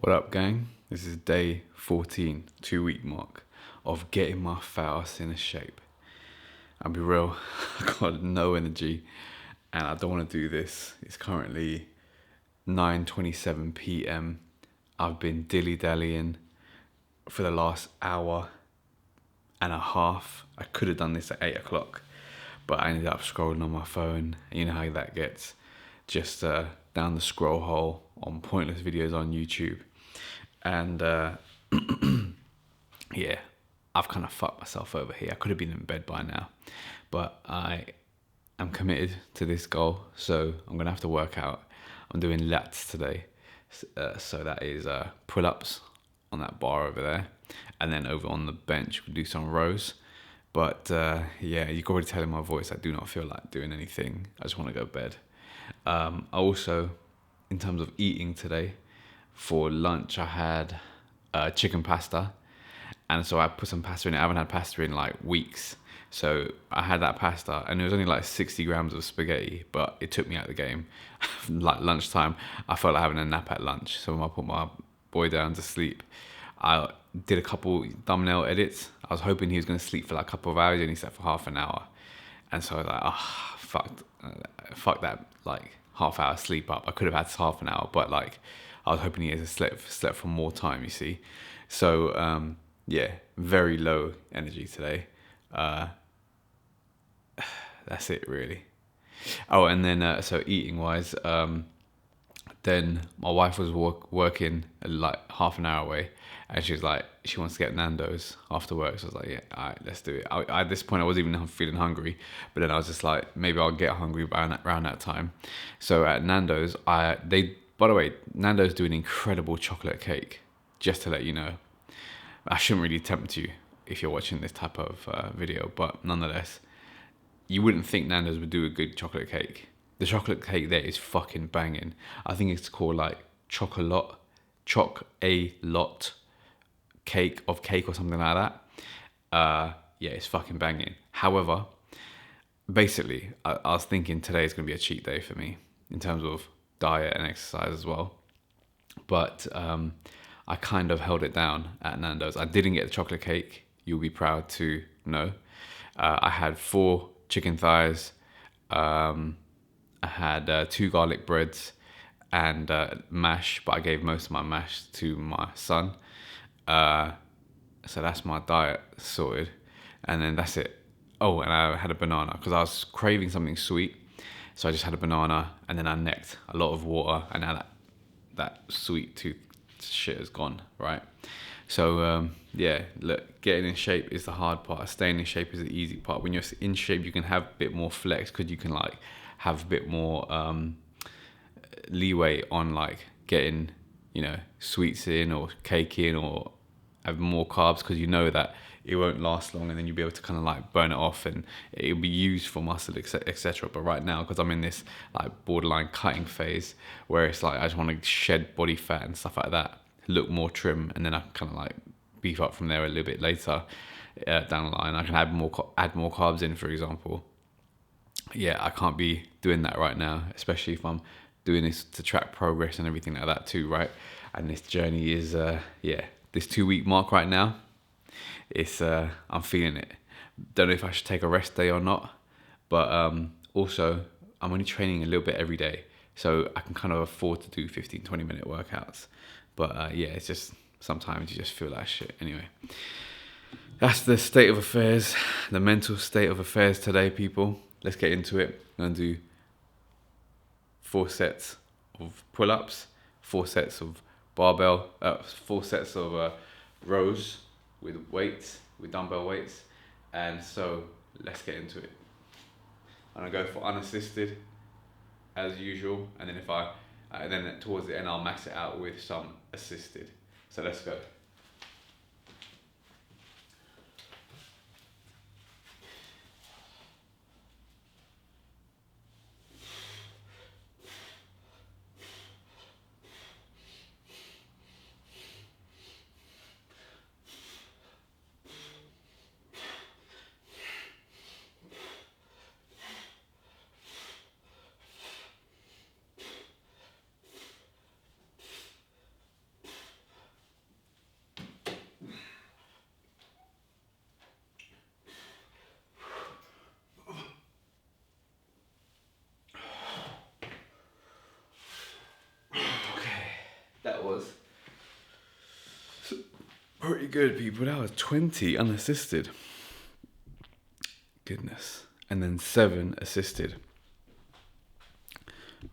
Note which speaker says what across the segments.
Speaker 1: What up, gang? This is day 14, 2 week mark of getting my fat ass in a shape. I'll be real, I got no energy and I don't want to do this. It's currently 9:27 p.m. I've been dilly-dallying for the last hour and a half. I could have done this at 8 o'clock, but I ended up scrolling on my phone. You know how that gets. Just down the scroll hole on pointless videos on YouTube. And yeah, I've kind of fucked myself over here. I could have been in bed by now, but I am committed to this goal, so I'm gonna have to work out. I'm doing lats today, so that is pull-ups on that bar over there, and then over on the bench we'll do some rows. But yeah, you can already tell in my voice I do not feel like doing anything. I just want to go to bed. I also, in terms of eating today, for lunch I had chicken pasta, and so I put some pasta in it. I haven't had pasta in like weeks, so I had that pasta, and it was only like 60 grams of spaghetti, but it took me out of the game. Like lunchtime, I felt like having a nap at lunch, so when I put my boy down to sleep, I did a couple thumbnail edits. I was hoping he was going to sleep for like a couple of hours, and he slept for half an hour, and so I was like, fuck that, like half hour sleep up. I could have had half an hour, but like I was hoping he had slept for more time, you see. So yeah, very low energy today. That's it really. Oh, and then so eating wise, then my wife was working like half an hour away, and she was like, she wants to get Nando's after work. So I was like, yeah, all right, let's do it. At this point, I wasn't even feeling hungry, but then I was just like, maybe I'll get hungry around that time. So at Nando's, by the way, Nando's do an incredible chocolate cake. Just to let you know, I shouldn't really tempt you if you're watching this type of video, but nonetheless, you wouldn't think Nando's would do a good chocolate cake. The chocolate cake there is fucking banging. I think it's called like choc-a-lot cake or something like that. Yeah, it's fucking banging. However, basically, I was thinking today is going to be a cheat day for me in terms of diet and exercise as well. But I kind of held it down at Nando's. I didn't get the chocolate cake. You'll be proud to know. I had 4 chicken thighs. I had 2 garlic breads and mash, but I gave most of my mash to my son. So that's my diet sorted, and then that's it. Oh, and I had a banana because I was craving something sweet, so I just had a banana, and then I necked a lot of water, and now that sweet tooth shit is gone, right? So yeah, look, getting in shape is the hard part. Staying in shape is the easy part. When you're in shape, you can have a bit more flex because you can like have a bit more leeway on like getting, you know, sweets in or cake in or have more carbs, because you know that it won't last long, and then you'll be able to kind of like burn it off and it'll be used for muscle, etc. But right now, because I'm in this like borderline cutting phase where it's like I just want to shed body fat and stuff like that, look more trim, and then I can kind of like beef up from there a little bit later down the line. I can add more carbs in, for example. Yeah, I can't be doing that right now, especially if I'm doing this to track progress and everything like that too, right? And this journey is yeah, this 2 week mark right now, it's I'm feeling it. Don't know if I should take a rest day or not, but also I'm only training a little bit every day, so I can kind of afford to do 15-20 minute workouts. But yeah, it's just sometimes you just feel like shit. Anyway, that's the state of affairs, the mental state of affairs today, people. Let's get into it. I'm gonna do 4 sets of pull-ups, 4 sets of barbell, 4 sets of rows with weights, with dumbbell weights. And so let's get into it. I'm gonna go for unassisted as usual, and then then towards the end I'll max it out with some assisted. So let's go. was pretty good, people. That was 20 unassisted. Goodness. And then 7 assisted.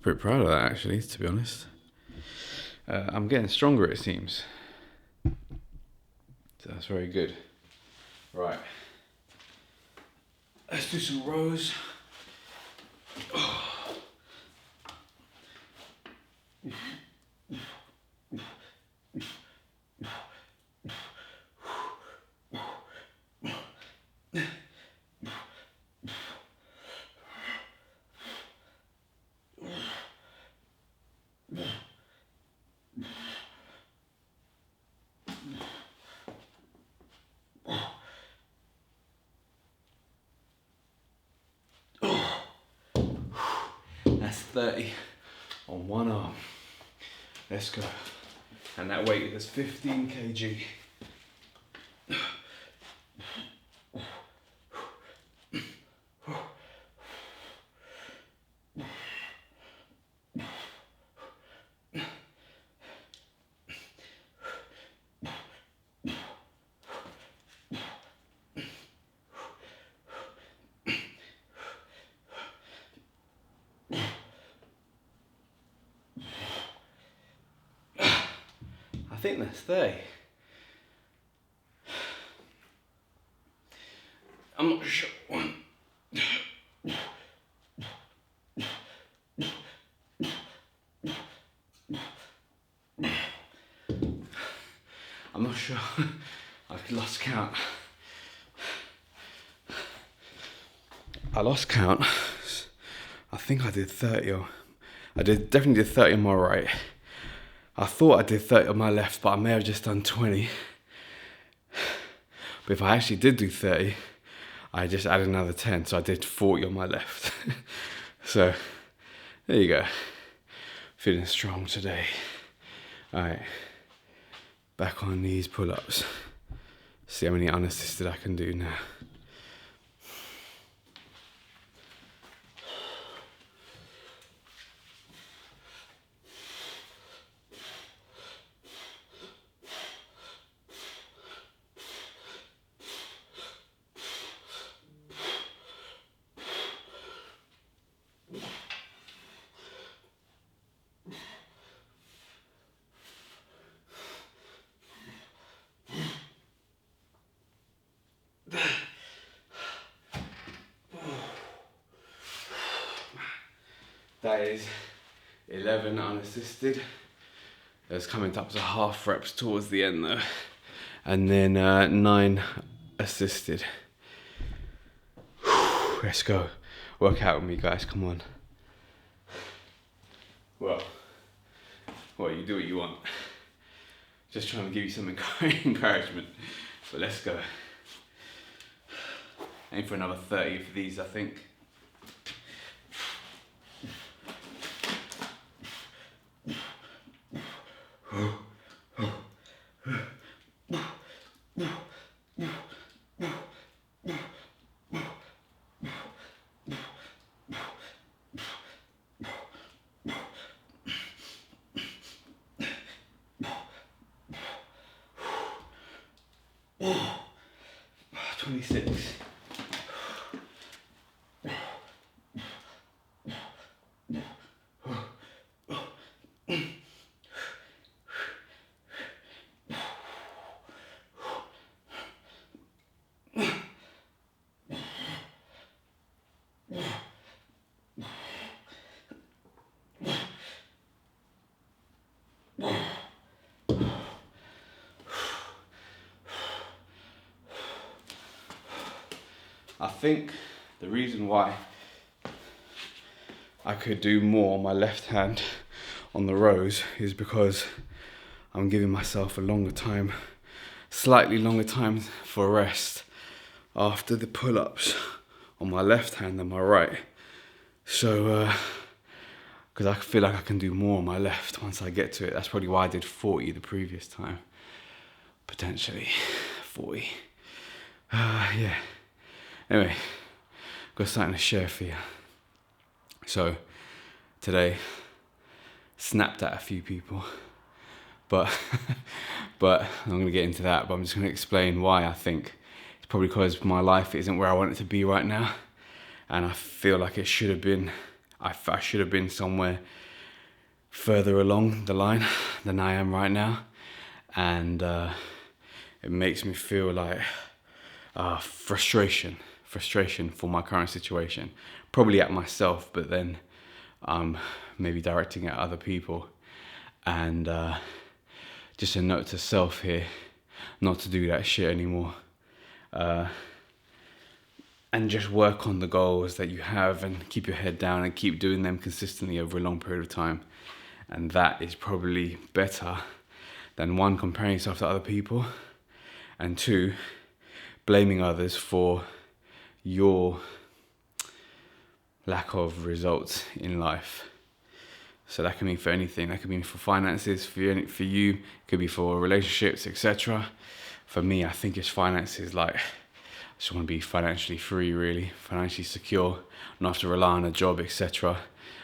Speaker 1: Pretty proud of that, actually, to be honest. I'm getting stronger, it seems. So that's very good. Right. Let's do some rows. That's 30 on one arm. Let's go. And that weight is 15 kg. I think that's 30. I'm not sure. I'm not sure. I lost count. I lost count. I think I did 30 or definitely did 30 on my right. I thought I did 30 on my left, but I may have just done 20. But if I actually did do 30, I just added another 10, so I did 40 on my left. So, there you go. Feeling strong today. Alright, back on these pull-ups. See how many unassisted I can do now. That is 11 unassisted. It's coming up to half reps towards the end though. And then 9 assisted. Let's go. Work out with me, guys, come on. Well, you do what you want. Just trying to give you some encouragement. But let's go. Aim for another 30 for these, I think. Oh, 26. I think the reason why I could do more on my left hand on the rows is because I'm giving myself a longer time, slightly longer time for rest after the pull-ups on my left hand than my right. So, because I feel like I can do more on my left once I get to it. That's probably why I did 40 the previous time. Potentially 40. Yeah. Anyway, got something to share for you. So, today, snapped at a few people but but I'm going to get into that. But I'm just going to explain why I think it's probably because my life isn't where I want it to be right now, and I feel like it should have been. I should have been somewhere further along the line than I am right now, and it makes me feel like frustration for my current situation, probably at myself, but then maybe directing at other people. And just a note to self here, not to do that shit anymore, and just work on the goals that you have and keep your head down and keep doing them consistently over a long period of time. And that is probably better than, one, comparing yourself to other people, and two, blaming others for your lack of results in life. So that can mean for anything. That could mean for finances, for you, it could be for relationships, etc. For me, I think it's finances. Like, I just want to be financially free, really, financially secure, not have to rely on a job, etc.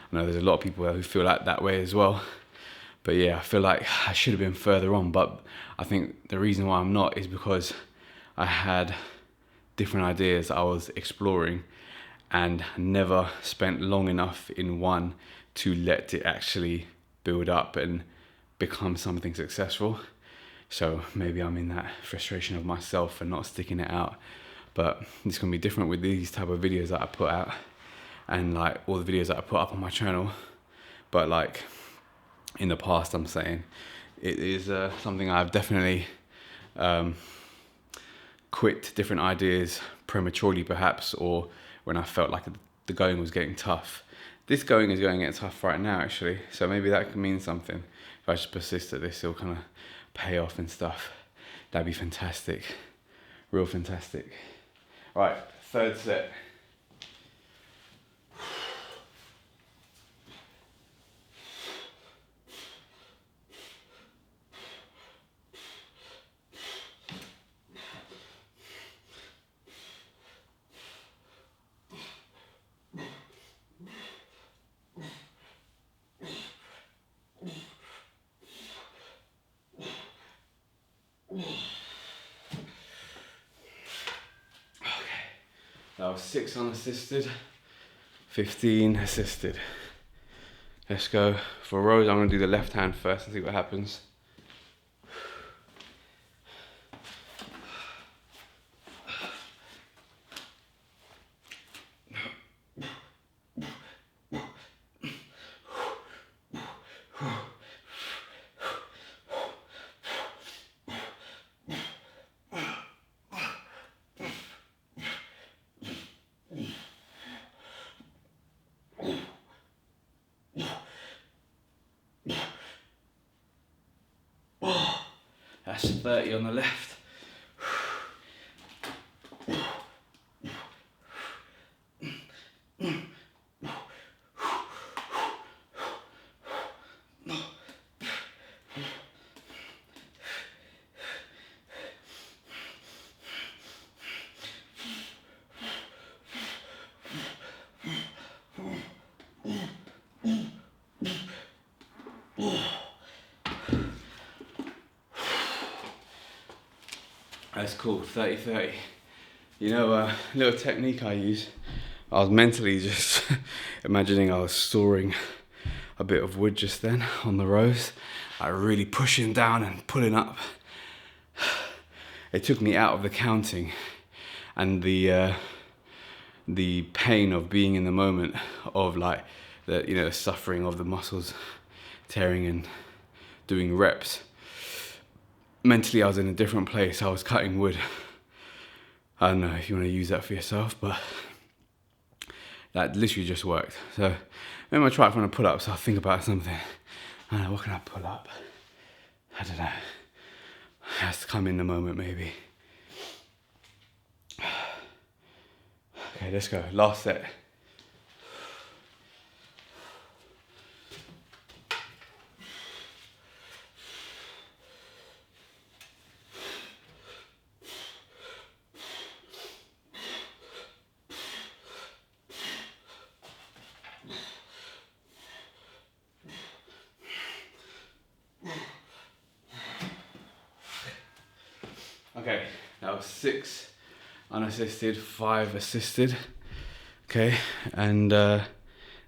Speaker 1: I know there's a lot of people who feel like that way as well. But yeah, I feel like I should have been further on. But I think the reason why I'm not is because I had different ideas I was exploring and never spent long enough in one to let it actually build up and become something successful. So maybe I'm in that frustration of myself and not sticking it out. But it's going to be different with these type of videos that I put out, and like all the videos that I put up on my channel. But like in the past, I'm saying it is something I've definitely quit different ideas prematurely, perhaps, or when I felt like the going was getting tough. This going is going to get tough right now, actually. So maybe that could mean something. If I just persist at this, it'll kind of pay off and stuff. That'd be fantastic. Real fantastic. Right, third set. That was 6 unassisted, 15 assisted. Let's go. For rows, I'm going to do the left hand first and see what happens. That's 30 on the left. That's cool, 30-30. You know, a little technique I use, I was mentally just imagining I was sawing a bit of wood just then on the rows, like really pushing down and pulling up. It took me out of the counting and the pain of being in the moment of like the suffering of the muscles tearing and doing reps. Mentally, I was in a different place. I was cutting wood. I don't know if you want to use that for yourself, but that literally just worked. So maybe I'll try it from a pull-up. So I'll think about something. I don't know, what can I pull up? I don't know. It has to come in the moment, maybe. Okay, let's go. Last set. Okay, that was 6 unassisted, 5 assisted. Okay, and now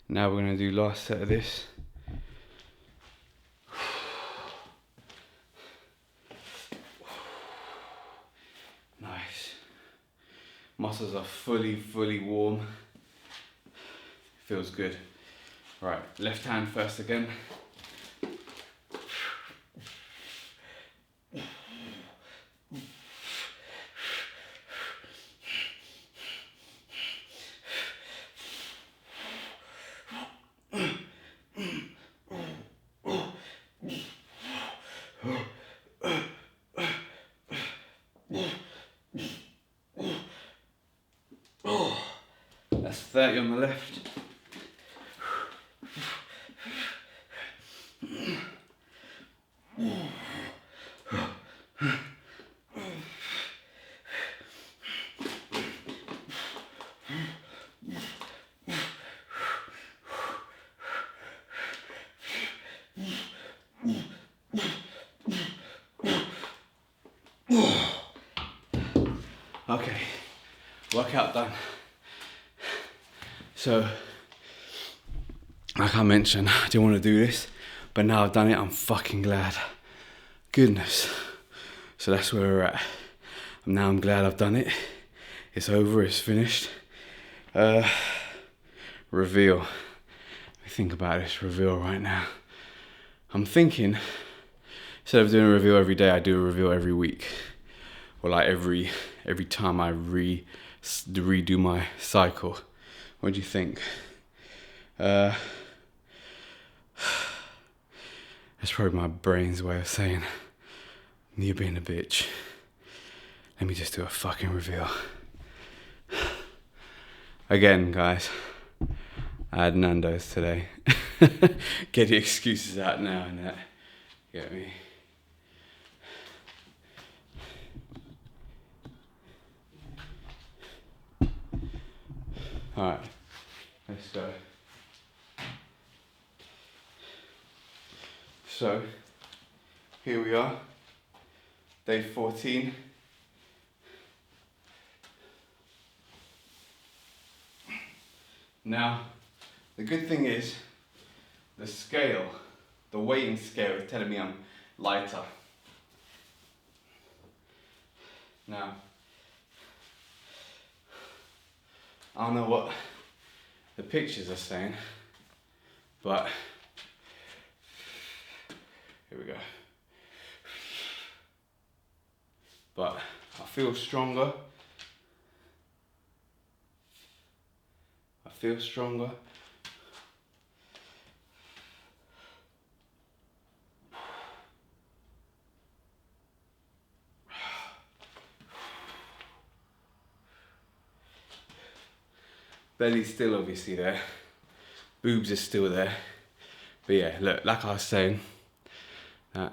Speaker 1: we're gonna do last set of this. Nice. Muscles are fully warm. Feels good. Right, left hand first again. That's 30 on the left. Okay, workout done. So, like I mentioned, I didn't want to do this, but now I've done it, I'm fucking glad. Goodness. So that's where we're at. Now I'm glad I've done it. It's over, it's finished. Reveal. Let me think about this reveal right now. I'm thinking, instead of doing a reveal every day, I do a reveal every week. Or like every time I redo my cycle. What do you think? That's probably my brain's way of saying, you're being a bitch. Let me just do a fucking reveal. Again, guys, I had Nando's today. Get the excuses out now and that. Get me? Alright, let's go. So, here we are, day 14. Now, the good thing is, the scale, the weighing scale is telling me I'm lighter. Now, I don't know what the pictures are saying, but here we go. But I feel stronger. I feel stronger. Belly's still obviously there. Boobs are still there. But yeah, look, like I was saying, get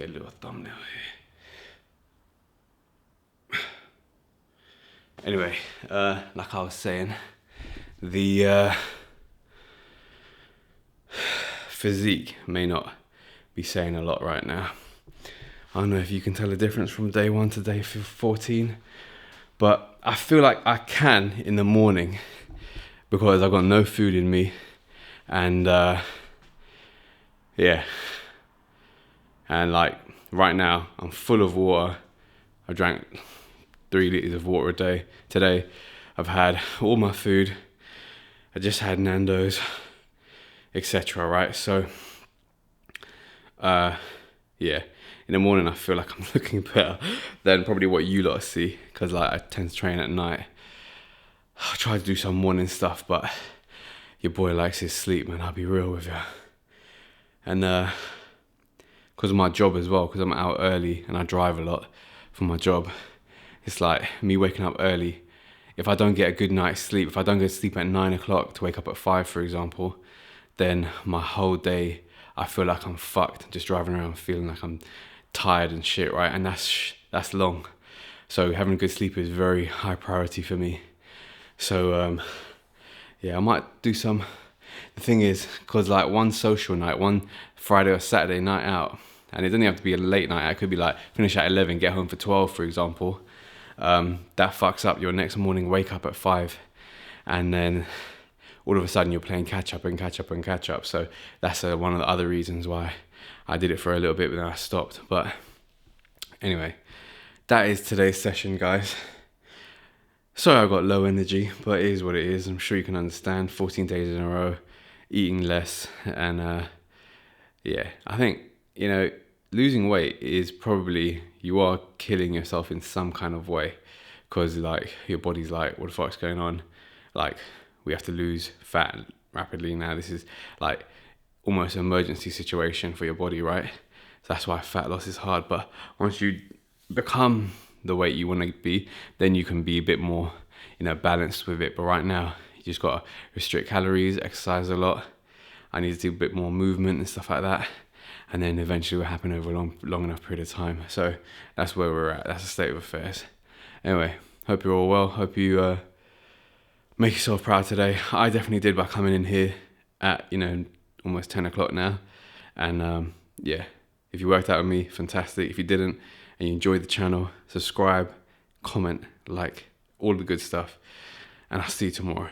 Speaker 1: a little thumbnail here. Anyway, like I was saying, the physique may not be saying a lot right now. I don't know if you can tell the difference from day 1 to day 14, but I feel like I can in the morning because I've got no food in me, and yeah, and like right now I'm full of water. I drank 3 liters of water a day today. I've had all my food. I just had Nando's, etc. Right, so yeah. In the morning, I feel like I'm looking better than probably what you lot see, because like I tend to train at night. I try to do some morning stuff, but your boy likes his sleep, man. I'll be real with you. And because of my job as well, because I'm out early and I drive a lot for my job, it's like me waking up early. If I don't get a good night's sleep, if I don't go to sleep at 9 o'clock to wake up at 5, for example, then my whole day, I feel like I'm fucked, just driving around feeling like I'm tired and shit, right? And that's long. So having good sleep is very high priority for me. So yeah, I might do some the thing is, because like one social night, one Friday or Saturday night out, and it doesn't have to be a late night, it could be like finish at 11, get home for 12, for example, that fucks up your next morning wake up at 5, and then all of a sudden you're playing catch up. So that's one of the other reasons why I did it for a little bit, but then I stopped. But anyway, that is today's session, guys. Sorry I got low energy, but it is what it is. I'm sure you can understand. 14 days in a row, eating less, and yeah, I think, you know, losing weight is probably, you are killing yourself in some kind of way, because like your body's like, what the fuck's going on? Like, we have to lose fat rapidly now. This is like almost an emergency situation for your body, right? So that's why fat loss is hard. But once you become the weight you want to be, then you can be a bit more, you know, balanced with it. But right now, you just got to restrict calories, exercise a lot. I need to do a bit more movement and stuff like that. And then eventually it will happen over a long enough period of time. So that's where we're at. That's the state of affairs. Anyway, hope you're all well. Hope you make yourself proud today. I definitely did by coming in here at, you know, almost 10 o'clock now. And yeah, if you worked out with me, fantastic. If you didn't and you enjoyed the channel, subscribe, comment, like, all the good stuff. And I'll see you tomorrow.